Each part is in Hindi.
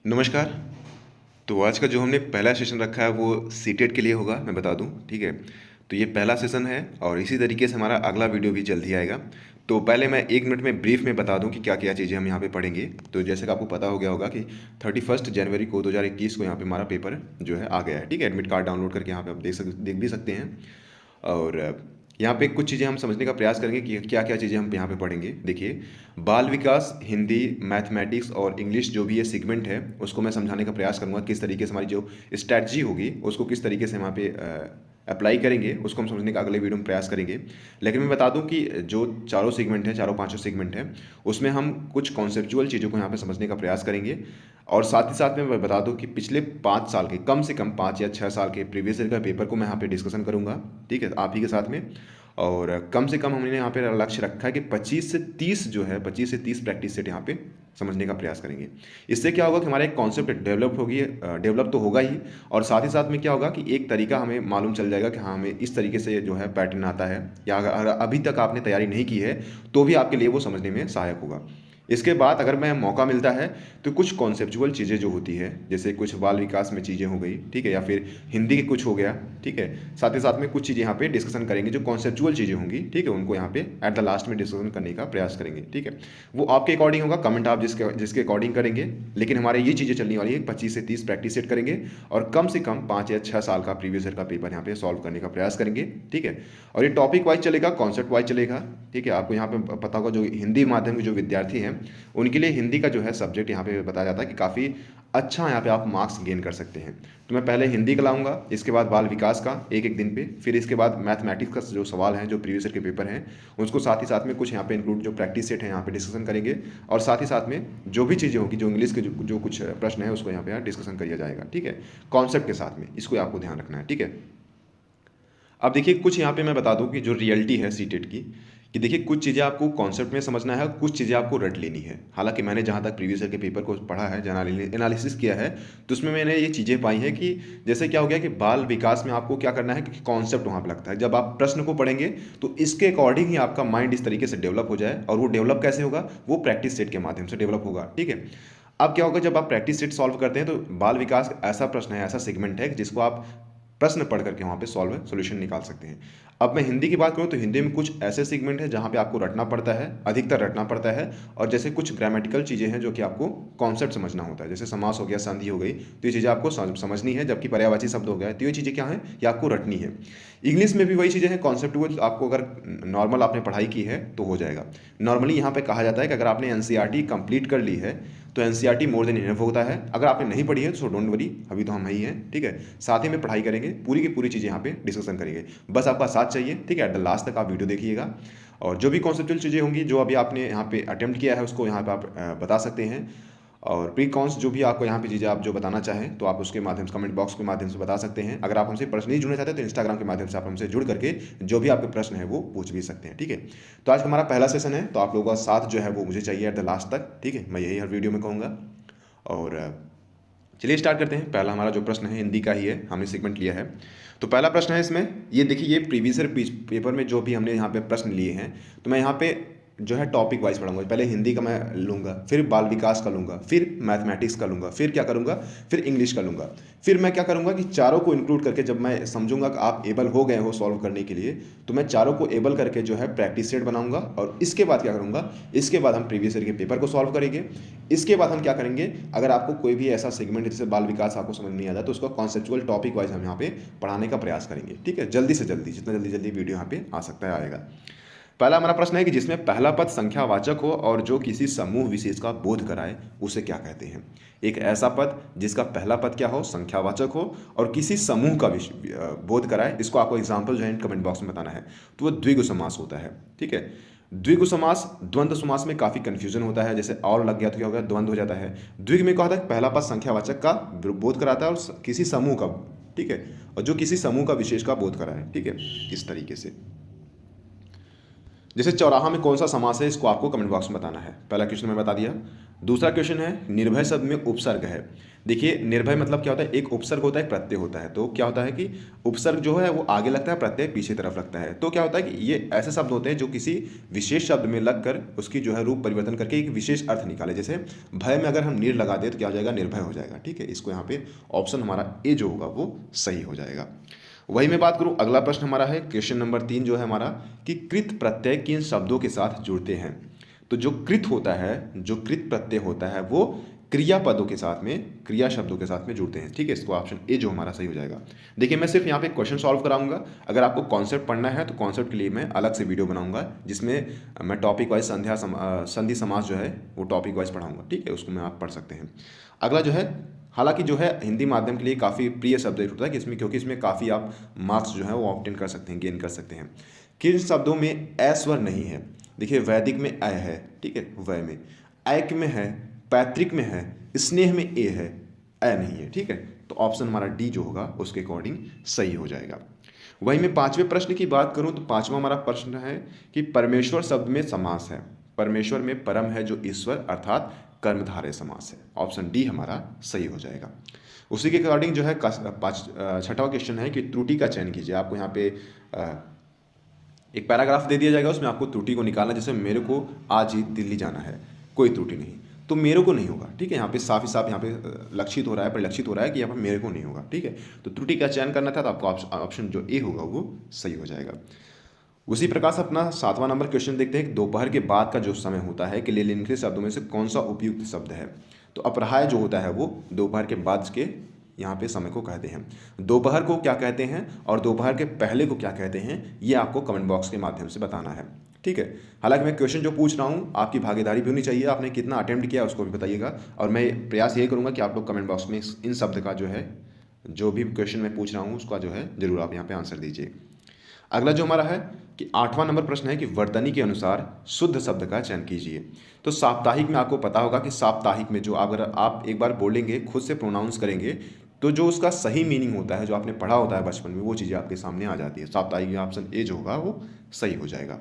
नमस्कार। तो आज का जो हमने पहला सेशन रखा है वो सीटेट के लिए होगा, मैं बता दूं, ठीक है। तो ये पहला सेशन है और इसी तरीके से हमारा अगला वीडियो भी जल्द ही आएगा। तो पहले मैं 1 मिनट में ब्रीफ में बता दूं कि क्या क्या चीज़ें हम यहाँ पे पढ़ेंगे। तो जैसे कि आपको पता हो गया होगा कि 31 जनवरी को 2021 को यहाँ पे हमारा पेपर जो है आ गया है, ठीक है। एडमिट कार्ड डाउनलोड करके यहाँ पे आप देख भी सकते हैं। और यहाँ पे कुछ चीज़ें हम समझने का प्रयास करेंगे कि क्या क्या चीज़ें हम यहाँ पे पढ़ेंगे। देखिए, बाल विकास, हिंदी, मैथमेटिक्स और इंग्लिश जो भी ये सेगमेंट है उसको मैं समझाने का प्रयास करूँगा। किस तरीके से हमारी जो स्ट्रैटेजी होगी उसको किस तरीके से वहाँ पे अप्लाई करेंगे उसको हम समझने का अगले वीडियो में प्रयास करेंगे। लेकिन मैं बता दूं कि जो चारों सेगमेंट हैं, चारों पांचों सेगमेंट हैं, उसमें हम कुछ कॉन्सेप्चुअल चीज़ों को यहाँ पे समझने का प्रयास करेंगे। और साथ ही साथ में मैं बता दूं कि पिछले 5 साल के, कम से कम 5 या 6 साल के प्रीवियस ईयर का पेपर को मैं यहाँ पे डिस्कशन करूँगा, ठीक है, आप ही के साथ में। और कम से कम हमने यहाँ पे लक्ष्य रखा है कि 25 से 30 प्रैक्टिस सेट यहाँ पे समझने का प्रयास करेंगे। इससे क्या होगा कि हमारा एक कॉन्सेप्ट डेवलप तो होगा ही, और साथ ही साथ में क्या होगा कि एक तरीका हमें मालूम चल जाएगा कि हाँ, हमें इस तरीके से जो है पैटर्न आता है, या अगर अभी तक आपने तैयारी नहीं की है तो भी आपके लिए वो समझने में सहायक होगा। इसके बाद अगर मैं मौका मिलता है तो कुछ कॉन्सेप्चुअल चीज़ें जो होती है, जैसे कुछ बाल विकास में चीज़ें हो गई, ठीक है, या फिर हिंदी के कुछ हो गया, ठीक है, साथ ही साथ में कुछ चीज़ें यहाँ पे डिस्कशन करेंगे जो कॉन्सेप्चुअल चीज़ें होंगी, ठीक है, उनको यहाँ पे एट द लास्ट में डिस्कशन करने का प्रयास करेंगे, ठीक है। वो आपके अकॉर्डिंग होगा, कमेंट आप जिसके अकॉर्डिंग करेंगे, लेकिन हमारे ये चीज़ें चलने वाली है। 25 से 30 प्रैक्टिस सेट करेंगे और कम से कम 5 या 6 साल का प्रीवियस ईयर का पेपर यहाँ पे सॉल्व करने का प्रयास करेंगे, ठीक है। और ये टॉपिक वाइज चलेगा, कॉन्सेप्ट वाइज चलेगा, ठीक है। आपको यहाँ पे पता होगा जो हिंदी माध्यम के जो विद्यार्थी हैं उनके लिए हिंदी का जो है सब्जेक्ट यहाँ पे बताया जाता है कि काफ़ी अच्छा यहाँ पे आप मार्क्स गेन कर सकते हैं। तो मैं पहले हिंदी का लाऊंगा, इसके बाद बाल विकास का एक एक दिन पे, फिर इसके बाद मैथमेटिक्स का जो सवाल हैं जो प्रीवियस ईयर के पेपर हैं उसको साथ ही साथ में कुछ यहाँ पे इंक्लूड जो प्रैक्टिस सेट है यहाँ पे डिस्कशन करेंगे। और साथ ही साथ में जो भी चीज़ें होगी, जो इंग्लिश के जो कुछ प्रश्न है उसको यहाँ पे डिस्कशन किया जाएगा, ठीक है, कॉन्सेप्ट के साथ में। इसको आपको ध्यान रखना है, ठीक है। अब देखिए, कुछ यहाँ पे मैं बता दूं कि जो रियलिटी है सीटेट की, कि देखिए कुछ चीज़ें आपको कॉन्सेप्ट में समझना है, कुछ चीज़ें आपको रट लेनी है। हालांकि मैंने जहाँ तक प्रीवियस ईयर के पेपर को पढ़ा है, एनालिसिस किया है, तो उसमें मैंने ये चीज़ें पाई हैं कि जैसे क्या हो गया कि बाल विकास में आपको क्या करना है कि कॉन्सेप्ट वहाँ पर लगता है। जब आप प्रश्न को पढ़ेंगे तो इसके अकॉर्डिंग ही आपका माइंड इस तरीके से डेवलप हो जाए, और वो डेवलप कैसे होगा, वो प्रैक्टिस सेट के माध्यम से डेवलप होगा, ठीक है। अब क्या होगा, जब आप प्रैक्टिस सेट सॉल्व करते हैं तो बाल विकास ऐसा प्रश्न है, ऐसा सेगमेंट है जिसको आप प्रश्न पढ़ करके वहाँ पे सोल्यूशन निकाल सकते हैं। अब मैं हिंदी की बात करूँ तो हिंदी में कुछ ऐसे सेगमेंट है जहाँ पे आपको रटना पड़ता है, अधिकतर रटना पड़ता है। और जैसे कुछ ग्रामेटिकल चीज़ें हैं जो कि आपको कॉन्सेप्ट समझना होता है, जैसे समास हो गया, संधि हो गई, तो ये चीज़ें आपको समझनी है। जबकि पर्यायवाची शब्द हो गया, तो ये चीज़ें क्या हैं, ये आपको रटनी है। इंग्लिश में भी वही चीज़ें हैं, कॉन्सेप्टुअल आपको अगर नॉर्मल आपने पढ़ाई की है तो हो जाएगा। नॉर्मली यहाँ पे कहा जाता है कि अगर आपने एनसीईआरटी कंप्लीट कर ली है तो एनसीईआरटी मोर देन इनफ होता है। अगर आपने नहीं पढ़ी है तो डोंट वरी, अभी तो हम ही हैं, ठीक है। साथ ही में पढ़ाई करेंगे, पूरी की पूरी चीज़ें यहाँ पे डिस्कशन करेंगे, बस आपका साथ चाहिए, ठीक है। एट द लास्ट तक आप वीडियो देखिएगा, और जो भी कॉन्सेप्चुअल चीज़ें होंगी जो अभी आपने यहाँ पे अटेम्प्ट किया है उसको यहाँ पे आप बता सकते हैं। और प्री कॉन्स जो भी आपको यहाँ पे चीज़ें आप जो बताना चाहें तो आप उसके माध्यम से, कमेंट बॉक्स के माध्यम से बता सकते हैं। अगर आप हमसे पर्सनली जुड़ना चाहते हैं तो इंस्टाग्राम के माध्यम से आप हमसे जुड़ करके जो भी आपके प्रश्न है वो पूछ भी सकते हैं, ठीक है। तो आज हमारा पहला सेशन है, तो आप लोगों का साथ जो है वो मुझे चाहिए एट द लास्ट तक, ठीक है, मैं यही हर वीडियो में कहूँगा। और चलिए स्टार्ट करते हैं। पहला हमारा जो प्रश्न है हिंदी का ही है, हमने सेगमेंट लिया है। तो पहला प्रश्न है इसमें, ये देखिए, ये प्रीवियस ईयर पेपर में जो भी हमने यहाँ पे प्रश्न लिए हैं, तो मैं यहाँ पे जो है टॉपिक वाइज पढ़ूंगा। पहले हिंदी का मैं लूँगा, फिर बाल विकास का लूँगा, फिर मैथमेटिक्स का लूँगा, फिर क्या करूँगा, फिर इंग्लिश का लूँगा। फिर मैं क्या करूँगा कि चारों को इंक्लूड करके जब मैं समझूंगा कि आप एबल हो गए हो सॉल्व करने के लिए, तो मैं चारों को एबल करके जो है प्रैक्टिस सेट बनाऊंगा। और इसके बाद क्या करूँगा, इसके बाद हम प्रीवियस ईयर के पेपर को सॉल्व करेंगे। इसके बाद हम क्या करेंगे, अगर आपको कोई भी ऐसा सेगमेंट है जैसे बाल विकास आपको समझ नहीं आता तो उसका कॉन्सेप्चुअल टॉपिक वाइज हम यहाँ पे पढ़ाने का प्रयास करेंगे, ठीक है। जल्दी से जल्दी, जितना जल्दी वीडियो यहाँ पे आ सकता है आएगा। पहला हमारा प्रश्न है कि जिसमें पहला पद संख्यावाचक हो और जो किसी समूह विशेष का बोध कराए उसे क्या कहते हैं। एक ऐसा पद जिसका पहला पद क्या हो, संख्यावाचक हो और किसी समूह का बोध कराए, इसको आपको एग्जाम्पल जो है कमेंट बॉक्स में बताना है। तो वो द्विगु समास होता है, ठीक है। द्विगु समास, द्वंद्व समास में काफ़ी कंफ्यूजन होता है, जैसे और लग गया तो क्या हो गया, द्वंद्व हो जाता है। द्विग में क्या होता है, पहला पद संख्यावाचक का बोध कराता है और किसी समूह का, ठीक है, और जो किसी समूह का विशेष का बोध कराए, ठीक है, इस तरीके से। जैसे चौराहा में कौन सा समास है, इसको आपको कमेंट बॉक्स में बताना है। पहला क्वेश्चन मैं बता दिया। दूसरा क्वेश्चन है निर्भय शब्द में उपसर्ग है। देखिए निर्भय मतलब क्या होता है, एक उपसर्ग होता है एक प्रत्यय होता है। तो क्या होता है कि उपसर्ग जो है वो आगे लगता है, प्रत्यय पीछे तरफ लगता है। तो क्या होता है कि ये ऐसे शब्द होते हैं जो किसी विशेष शब्द में लगकर उसकी जो है रूप परिवर्तन करके एक विशेष अर्थ निकाले। जैसे भय में अगर हम निर लगा दें तो क्या हो जाएगा, निर्भय हो जाएगा। ठीक है, इसको यहाँ पे ऑप्शन हमारा ए जो होगा वो सही हो जाएगा। वही मैं बात करूं, अगला प्रश्न हमारा है क्वेश्चन नंबर 3 जो है हमारा कि कृत प्रत्यय किन शब्दों के साथ जुड़ते हैं। तो जो कृत होता है, जो कृत प्रत्यय होता है वो क्रिया पदों के साथ में, क्रिया शब्दों के साथ में जुड़ते हैं। ठीक है, इसको ऑप्शन ए जो हमारा सही हो जाएगा। देखिए मैं सिर्फ यहाँ पे क्वेश्चन सॉल्व कराऊंगा। अगर आपको कॉन्सेप्ट पढ़ना है तो कॉन्सेप्ट के लिए मैं अलग से वीडियो बनाऊंगा जिसमें मैं टॉपिक वाइज संधि समास जो है वो टॉपिक वाइज पढ़ाऊंगा। ठीक है, उसको मैं आप पढ़ सकते हैं। अगला जो है, हालांकि जो है हिंदी माध्यम के लिए काफ़ी प्रिय सब्जेक्ट होता है कि इसमें, क्योंकि इसमें काफ़ी आप मार्क्स जो है वो ऑब्टेन कर सकते हैं, गेन कर सकते हैं। किन शब्दों में ऐ स्वर नहीं है। देखिए वैदिक में अ है, ठीक है, वै में, ऐक में है, पैतृक में है, स्नेह में ए है, अ नहीं है। ठीक है, तो ऑप्शन हमारा डी जो होगा उसके अकॉर्डिंग सही हो जाएगा। वहीं मैं पांचवें प्रश्न की बात करूं तो पांचवा हमारा प्रश्न है कि परमेश्वर शब्द में समास है। परमेश्वर में परम है जो ईश्वर, अर्थात कर्मधारय समास है। ऑप्शन डी हमारा सही हो जाएगा। उसी के अकॉर्डिंग जो है छठा क्वेश्चन है कि त्रुटि का चयन कीजिए। आपको यहाँ पे एक पैराग्राफ दे दिया जाएगा, उसमें आपको त्रुटि को निकालना। जैसे मेरे को आज ही दिल्ली जाना है, कोई त्रुटि नहीं, तो मेरे को नहीं होगा। ठीक है, यहाँ पे साफ ही साफ यहाँ पे लक्षित हो रहा है, परिलक्षित हो रहा है कि यहाँ पर मेरे को नहीं होगा। ठीक है, तो त्रुटि का चयन करना था तो आपको ऑप्शन जो ए होगा वो सही हो जाएगा। उसी प्रकार से अपना 7वां नंबर क्वेश्चन देखते हैं। दोपहर के बाद का जो समय होता है कि निम्नलिखित शब्दों में से कौन सा उपयुक्त शब्द है। तो अपराह्न जो होता है वो दोपहर के बाद के यहाँ पे समय को कहते हैं। दोपहर को क्या कहते हैं और दोपहर के पहले को क्या कहते हैं, ये आपको कमेंट बॉक्स के माध्यम से बताना है। ठीक है, हालांकि मैं क्वेश्चन जो पूछ रहा हूँ आपकी भागीदारी भी होनी चाहिए, आपने कितना अटेम्प्ट किया उसको भी बताइएगा। और मैं प्रयास ये करूँगा कि आप लोग कमेंट बॉक्स में इन शब्द का जो है, जो भी क्वेश्चन मैं पूछ रहा हूँ उसका जो है जरूर आप यहाँ पे आंसर दीजिए। अगला जो हमारा है कि 8वां नंबर प्रश्न है कि वर्तनी के अनुसार शुद्ध शब्द का चयन कीजिए। तो साप्ताहिक में आपको पता होगा कि साप्ताहिक में जो अगर आप एक बार बोलेंगे, खुद से प्रोनाउंस करेंगे, तो जो उसका सही मीनिंग होता है, जो आपने पढ़ा होता है बचपन में, वो चीज़ें आपके सामने आ जाती है। साप्ताहिक में ऑप्शन ए जो होगा वो सही हो जाएगा।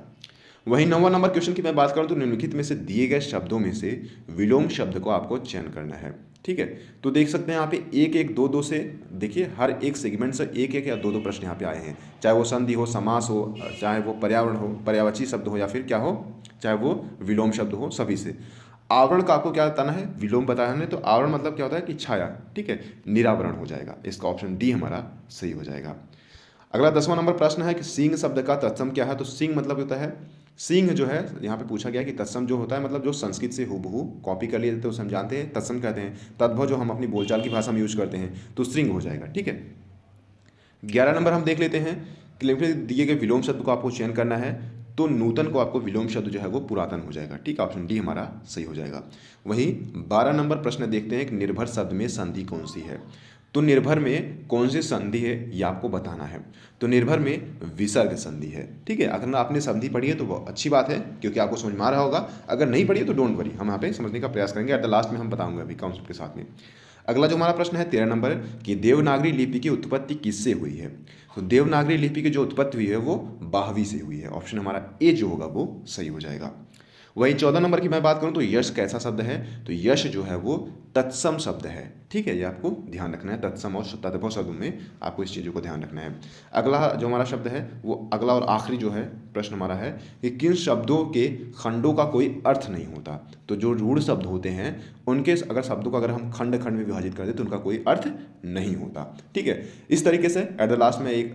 वहीं 9वां नंबर क्वेश्चन की मैं बात करूं तो निम्नलिखित में से दिए गए शब्दों में से विलोम शब्द को आपको चयन करना है। ठीक है, तो देख सकते हैं यहाँ पे एक एक दो दो से, देखिए हर एक सेगमेंट से एक एक या दो दो प्रश्न यहाँ पे आए हैं। चाहे वो संधि हो, समास हो, चाहे वो पर्यावरण हो, पर्यायवाची शब्द हो, या फिर क्या हो, चाहे वो विलोम शब्द हो, सभी से। आवरण का आपको क्या बताना है, विलोम बताना है। तो आवरण मतलब क्या होता है कि छाया। ठीक है, निरावरण हो जाएगा। इसका ऑप्शन डी हमारा सही हो जाएगा। अगला 10वां नंबर प्रश्न है कि सिंह शब्द का तत्सम क्या है। तो सिंह मतलब होता है, सिंह जो है यहाँ पे पूछा गया कि तत्सम जो होता है मतलब जो संस्कृत से हूबहू कॉपी कर लिए जाते हैं उसे हम जानते हैं तत्सम कहते हैं। तद्भव जो हम अपनी बोलचाल की भाषा में यूज करते हैं तो सिंह हो जाएगा। ठीक है, 11 नंबर हम देख लेते हैं कि दिए गए विलोम शब्द को आपको चयन करना है। तो नूतन को आपको विलोम शब्द जो है वो पुरातन हो जाएगा। ठीक, ऑप्शन डी हमारा सही हो जाएगा। वहीं 12 नंबर प्रश्न देखते हैं कि निर्भर शब्द में संधि कौन सी है। तो निर्भर में कौन सी संधि है ये आपको बताना है। तो निर्भर में विसर्ग संधि है। ठीक है, अगर आपने संधि पढ़ी है तो वो अच्छी बात है क्योंकि आपको समझ में आ रहा होगा। अगर नहीं पढ़ी है तो डोंट वरी, हम यहाँ पे समझने का प्रयास करेंगे। एट द लास्ट में हम बताऊंगा अभी कॉन्सेप्ट के साथ में। अगला जो हमारा प्रश्न है 13 नंबर कि देवनागरी लिपि की उत्पत्ति किससे हुई है। तो देवनागरी लिपि की जो उत्पत्ति हुई है वो बाहवी से हुई है। ऑप्शन हमारा ए जो होगा वो सही हो जाएगा। वहीं 14 नंबर की मैं बात करूं तो यश कैसा शब्द है। तो यश जो है वो तत्सम शब्द है। ठीक है, ये आपको ध्यान रखना है। तत्सम और तद्भव शब्दों में आपको इस चीज़ों को ध्यान रखना है। अगला जो हमारा शब्द है वो अगला और आखिरी जो है प्रश्न हमारा है कि किन शब्दों के खंडों का कोई अर्थ नहीं होता। तो जो रूढ़ शब्द होते हैं उनके अगर शब्दों को अगर हम खंड खंड में विभाजित कर दें तो उनका कोई अर्थ नहीं होता। ठीक है, इस तरीके से एट द लास्ट में एक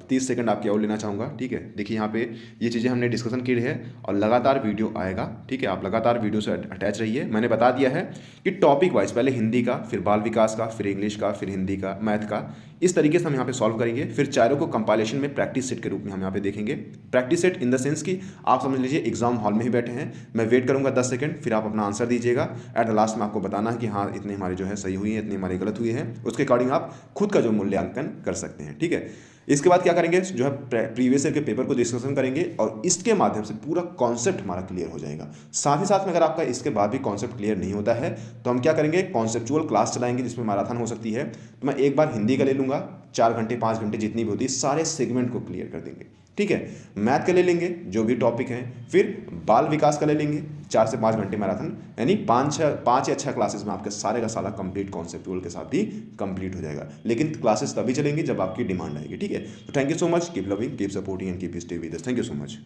30 सेकंड आपकी और लेना चाहूँगा। ठीक है, देखिए यहाँ पे ये चीज़ें हमने डिस्कशन की है और लगातार वीडियो आएगा। ठीक है, आप लगातार वीडियो से अटैच रहिए। मैंने बता दिया है कि टॉपिक वाइज पहले हिंदी का, फिर बाल विकास का, फिर इंग्लिश का, फिर हिंदी का, मैथ का, इस तरीके से हम यहाँ पे सॉल्व करेंगे। फिर चारों को कंपाइलेशन में प्रैक्टिस सेट के रूप में हम यहाँ पे देखेंगे। Practice set in the sense कि आप समझ लीजिए एग्जाम हॉल में ही बैठे हैं, मैं वेट करूंगा 10 सेकंड, फिर आप अपना आंसर दीजिएगा। एट द लास्ट में आपको बताना है कि हाँ इतने हमारे जो है सही हुई है, इतनी हमारी गलत हुई है। उसके अकॉर्डिंग आप खुद का जो मूल्यांकन कर सकते हैं। ठीक है, इसके बाद क्या करेंगे जो है प्रीवियस ईयर के पेपर को डिस्कशन करेंगे और इसके माध्यम से पूरा कॉन्सेप्ट हमारा क्लियर हो जाएगा। साथ ही साथ में अगर आपका इसके बाद भी कॉन्सेप्ट क्लियर नहीं होता है तो हम क्या करेंगे, कॉन्सेप्चुअल क्लास चलाएंगे जिसमें मैराथन हो सकती है। तो मैं एक बार हिंदी का ले लूँगा, 4 घंटे 5 घंटे जितनी भी होती है, सारे सेगमेंट को क्लियर कर देंगे। ठीक है। मैथ का ले लेंगे जो भी टॉपिक हैं, फिर बाल विकास का ले लेंगे 4 से 5 घंटे मैराथन, यानी 5 या 6 क्लासेस में आपके सारे का सारा कंप्लीट कॉन्सेप्चुअल के साथ ही कंप्लीट हो जाएगा। लेकिन क्लासेस तभी चलेंगी जब आपकी डिमांड आएगी, ठीक है। तो thank you so much, keep loving, keep supporting and keep stay with us. Thank you so much.